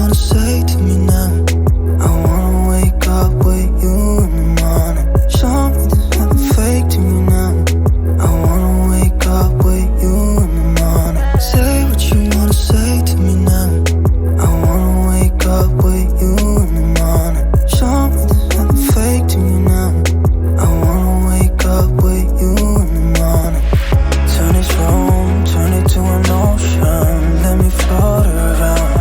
wanna say to me now. I wanna wake up with you in the morning. Show me there's nothing fake to me now. I wanna wake up with you in the morning. Say what you wanna say to me now. I wanna wake up with you in the morning. Show me there's nothing fake to me now. I wanna wake up with you in the morning. Turn this room, turn it to an ocean. Let me float around.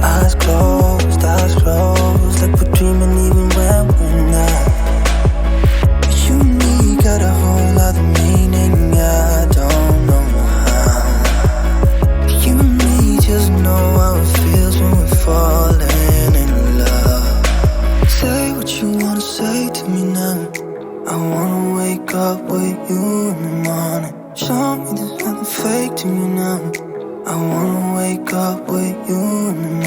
Eyes closed, like we're dreaming even when we're not. You and me got a whole other meaning, I don't know how. You and me just know how it feels when we're falling in love. Say what you wanna say to me now. I wanna wake up with you in the morning. Show me there's nothing fake to me now. I wanna wake up with you in the morning.